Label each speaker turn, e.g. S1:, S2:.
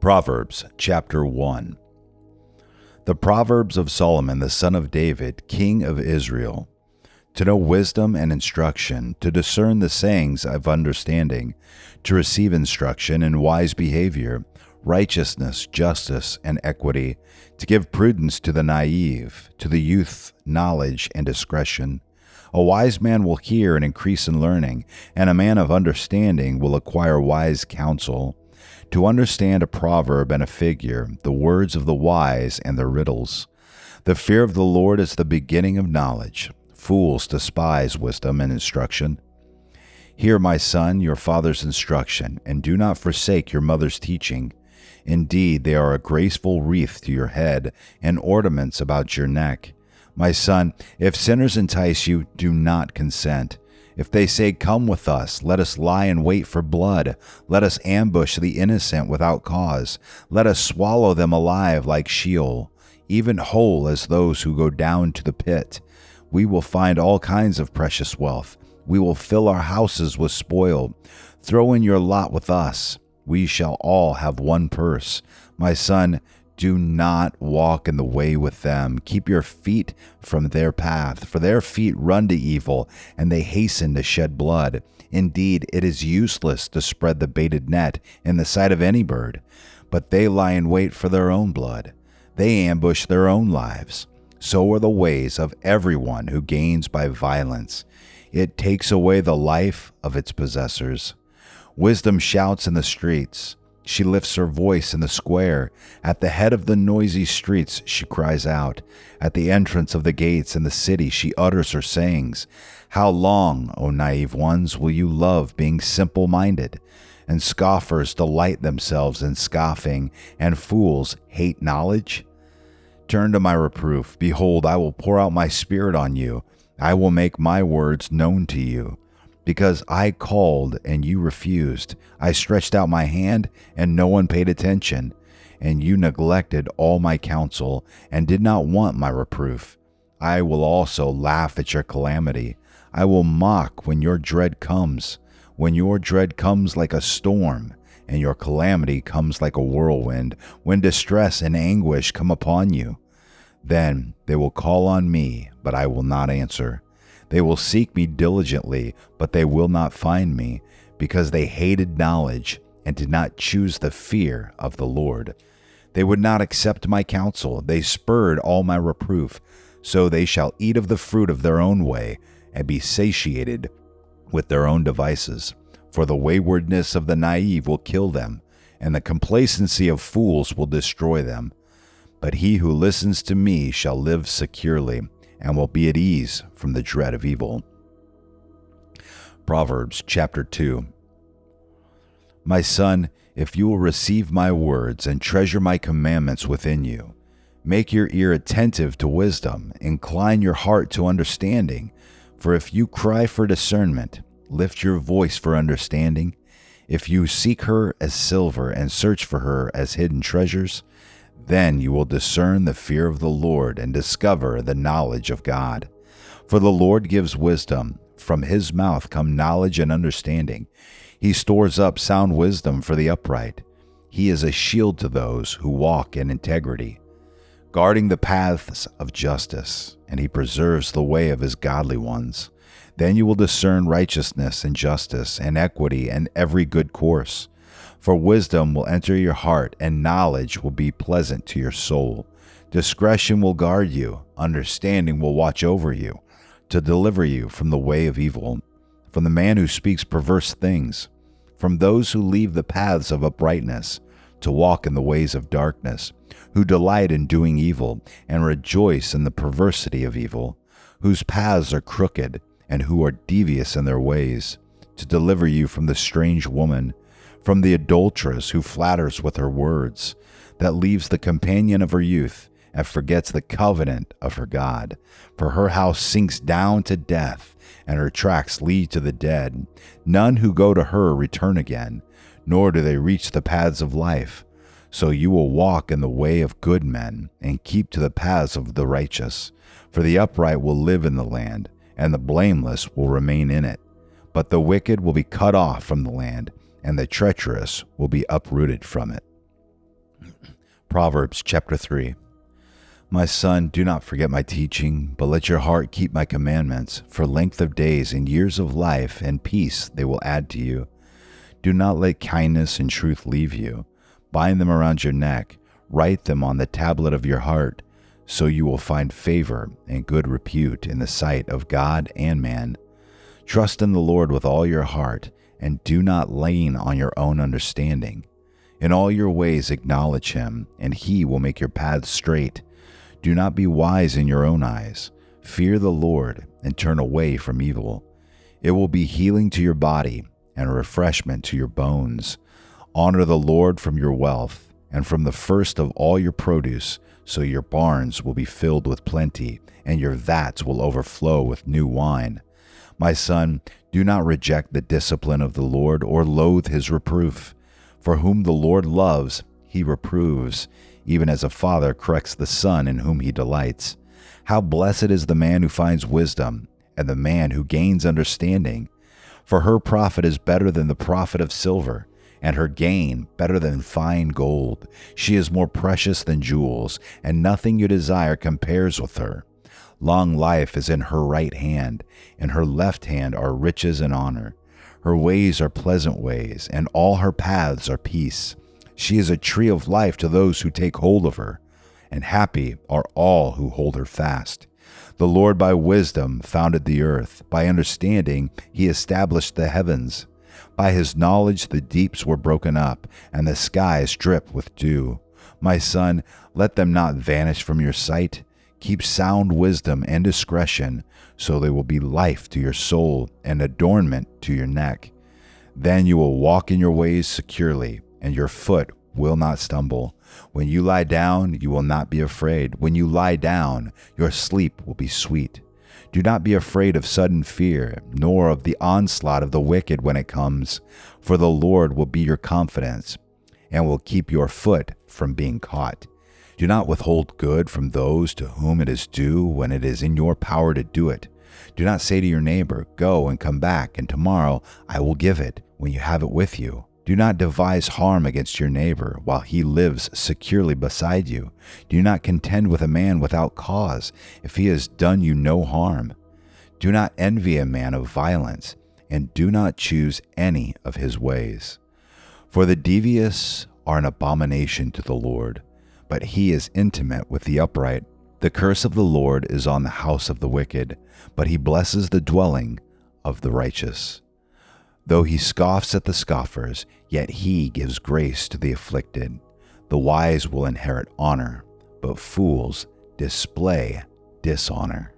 S1: Proverbs chapter 1. The Proverbs of Solomon the son of David, king of Israel, to know wisdom and instruction, to discern the sayings of understanding, to receive instruction in wise behavior, righteousness, justice, and equity, to give prudence to the naive, to the youth knowledge and discretion. A wise man will hear and increase in learning, and a man of understanding will acquire wise counsel. To understand a proverb and a figure, the words of the wise and their riddles. The fear of the Lord is the beginning of knowledge. Fools despise wisdom and instruction. Hear, my son, your father's instruction, and do not forsake your mother's teaching. Indeed, they are a graceful wreath to your head and ornaments about your neck. My son, if sinners entice you, do not consent. If they say, "Come with us, let us lie in wait for blood. Let us ambush the innocent without cause. Let us swallow them alive like Sheol, even whole as those who go down to the pit. We will find all kinds of precious wealth. We will fill our houses with spoil. Throw in your lot with us. We shall all have one purse. My son, do not walk in the way with them. Keep your feet from their path, for their feet run to evil, and they hasten to shed blood. Indeed, it is useless to spread the baited net in the sight of any bird, but they lie in wait for their own blood. They ambush their own lives. So are the ways of everyone who gains by violence. It takes away the life of its possessors. Wisdom shouts in the streets. She lifts her voice in the square. At the head of the noisy streets she cries out. At the entrance of the gates in the city she utters her sayings. How long, O naive ones, will you love being simple-minded? And scoffers delight themselves in scoffing, and fools hate knowledge? Turn to my reproof. Behold, I will pour out my spirit on you. I will make my words known to you. Because I called and you refused. I stretched out my hand and no one paid attention. And you neglected all my counsel and did not want my reproof. I will also laugh at your calamity. I will mock when your dread comes. When your dread comes like a storm and your calamity comes like a whirlwind. When distress and anguish come upon you. Then they will call on me, but I will not answer. They will seek me diligently, but they will not find me, because they hated knowledge and did not choose the fear of the Lord. They would not accept my counsel. They spurned all my reproof. So they shall eat of the fruit of their own way and be satiated with their own devices. For the waywardness of the naive will kill them, and the complacency of fools will destroy them. But he who listens to me shall live securely, and will be at ease from the dread of evil. Proverbs chapter 2. My son, if you will receive my words and treasure my commandments within you, make your ear attentive to wisdom, incline your heart to understanding. For if you cry for discernment, lift your voice for understanding. If you seek her as silver and search for her as hidden treasures, then you will discern the fear of the Lord and discover the knowledge of God. For the Lord gives wisdom. From his mouth come knowledge and understanding. He stores up sound wisdom for the upright. He is a shield to those who walk in integrity, guarding the paths of justice, and he preserves the way of his godly ones. Then you will discern righteousness and justice and equity and every good course. For wisdom will enter your heart, and knowledge will be pleasant to your soul. Discretion will guard you, understanding will watch over you, to deliver you from the way of evil, from the man who speaks perverse things, from those who leave the paths of uprightness, to walk in the ways of darkness, who delight in doing evil, and rejoice in the perversity of evil, whose paths are crooked, and who are devious in their ways, to deliver you from the strange woman, from the adulteress who flatters with her words, that leaves the companion of her youth and forgets the covenant of her God. For her house sinks down to death, and her tracks lead to the dead. None who go to her return again, nor do they reach the paths of life. So you will walk in the way of good men, and keep to the paths of the righteous. For the upright will live in the land, and the blameless will remain in it. But the wicked will be cut off from the land, and the treacherous will be uprooted from it. Proverbs chapter 3. My son, do not forget my teaching, but let your heart keep my commandments. For length of days and years of life and peace they will add to you. Do not let kindness and truth leave you. Bind them around your neck. Write them on the tablet of your heart, so you will find favor and good repute in the sight of God and man. Trust in the Lord with all your heart, and do not lean on your own understanding. In all your ways acknowledge him, and he will make your paths straight. Do not be wise in your own eyes. Fear the Lord and turn away from evil. It will be healing to your body and refreshment to your bones. Honor the Lord from your wealth and from the first of all your produce, so your barns will be filled with plenty, and your vats will overflow with new wine. My son, do not reject the discipline of the Lord or loathe his reproof. For whom the Lord loves, he reproves, even as a father corrects the son in whom he delights. How blessed is the man who finds wisdom, and the man who gains understanding. For her profit is better than the profit of silver, and her gain better than fine gold. She is more precious than jewels, and nothing you desire compares with her. Long life is in her right hand, in her left hand are riches and honor. Her ways are pleasant ways, and all her paths are peace. She is a tree of life to those who take hold of her, and happy are all who hold her fast. The Lord by wisdom founded the earth. By understanding he established the heavens. By his knowledge the deeps were broken up, and the skies drip with dew. My son, let them not vanish from your sight. Keep sound wisdom and discretion, so they will be life to your soul and adornment to your neck. Then you will walk in your ways securely, and your foot will not stumble. When you lie down, you will not be afraid. When you lie down, your sleep will be sweet. Do not be afraid of sudden fear, nor of the onslaught of the wicked when it comes, for the Lord will be your confidence, and will keep your foot from being caught. Do not withhold good from those to whom it is due when it is in your power to do it. Do not say to your neighbor, "Go and come back, and tomorrow I will give it," when you have it with you. Do not devise harm against your neighbor while he lives securely beside you. Do not contend with a man without cause, if he has done you no harm. Do not envy a man of violence, and do not choose any of his ways. For the devious are an abomination to the Lord, but he is intimate with the upright. The curse of the Lord is on the house of the wicked, but he blesses the dwelling of the righteous. Though he scoffs at the scoffers, yet he gives grace to the afflicted. The wise will inherit honor, but fools display dishonor.